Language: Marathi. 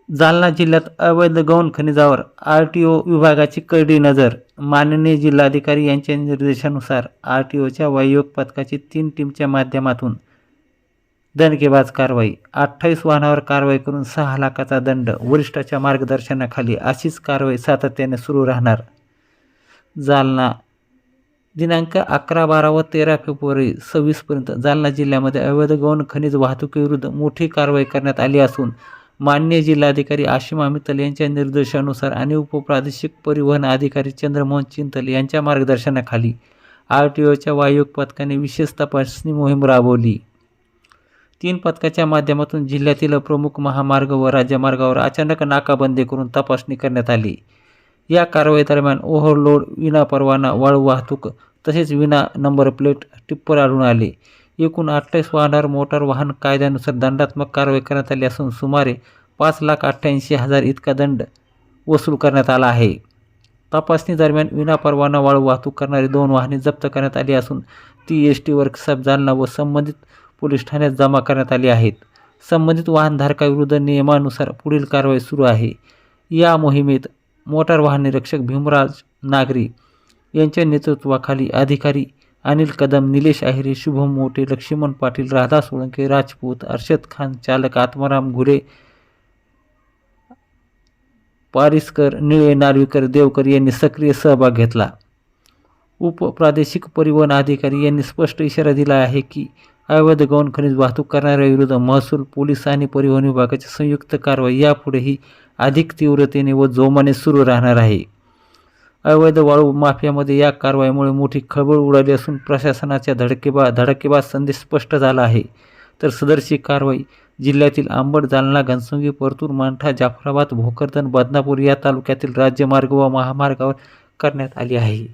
जालना जिल्ह्यात अवैध गौण खनिजावर आरटीओ विभागाची करडी नजर. माननीय जिल्हाधिकारी यांच्या निर्देशानुसार आरटीओच्या वाहतूक पथकाची 3 टीमच्या माध्यमातून दणकेबाज कारवाई. 28 वाहनावर कारवाई करून 6 लाखाचा दंड. वरिष्ठाच्या मार्गदर्शनाखाली अशीच कारवाई सातत्याने सुरू राहणार. जालना दिनांक 11, 12 व 13 फेब्रुवारी 26पर्यंत जालना जिल्ह्यामध्ये अवैध गौण खनिज वाहतुकीविरुद्ध मोठी कारवाई करण्यात आली असून माननीय जिल्हाधिकारी आशिमा मित्तल यांच्या निर्देशानुसार आणि उपप्रादेशिक परिवहन अधिकारी चंद्रमोहन चिंतल यांच्या मार्गदर्शनाखाली आरटीओच्या वाहतूक पथकाने विशेष तपासणी मोहीम राबवली. 3 पथकाच्या माध्यमातून जिल्ह्यातील प्रमुख महामार्ग व राज्यमार्गावर अचानक नाकाबंदी करून तपासणी करण्यात आली. या कारवाई दरम्यान ओव्हरलोड, विनापरवाना वाळू वाहतूक तसेच विना नंबर प्लेट टिप्पर आढळून आले. एकूण 28 वाहनावर मोटार वाहन कायद्यानुसार दंडात्मक कारवाई करण्यात आली असून सुमारे 5,88,000 इतका दंड वसूल करण्यात आला आहे. तपासणी दरम्यान विनापरवाना वाळू वाहतूक करणारी 2 वाहने जप्त करण्यात आली असून ती एसटी वर्कशॉप जालना व संबंधित पोलीस ठाण्यात जमा करण्यात आली आहेत. संबंधित वाहनधारकाविरुद्ध नियमानुसार पुढील कारवाई सुरू आहे. या मोहिमेत मोटार वाहन निरीक्षक भीमराज नागरी यांच्या नेतृत्वाखाली अधिकारी अनिल कदम, निलेश आहिरे, शुभम मोटे, लक्ष्मण पाटील, राधा सोळंके राजपूत, अर्शद खान, चालक आत्माराम घुरे, पारिसकर, निळे, नार्वेकर, देवकर यांनी सक्रिय सहभाग घेतला. उपप्रादेशिक परिवहन अधिकारी यांनी स्पष्ट इशारा दिला आहे की अवैध गौण खनिज वाहतूक करणाऱ्याविरुद्ध महसूल, पोलीस आणि परिवहन विभागाची संयुक्त कारवाई यापुढेही अधिक तीव्रतेने व जोमाने सुरू राहणार आहे. अवैध वाळू माफियामध्ये या कारवाईमुळे मोठी खळबळ उडाली असून प्रशासनाचा धडकेबाज संदेश स्पष्ट झाला आहे. तर सदरची कारवाई जिल्ह्यातील अंबड, जालना, घनसंगी, परतूर, मांठा, जाफराबाद, भोकरदन, बदनापूर या तालुक्यातील राज्यमार्ग व महामार्गावर करण्यात आली आहे.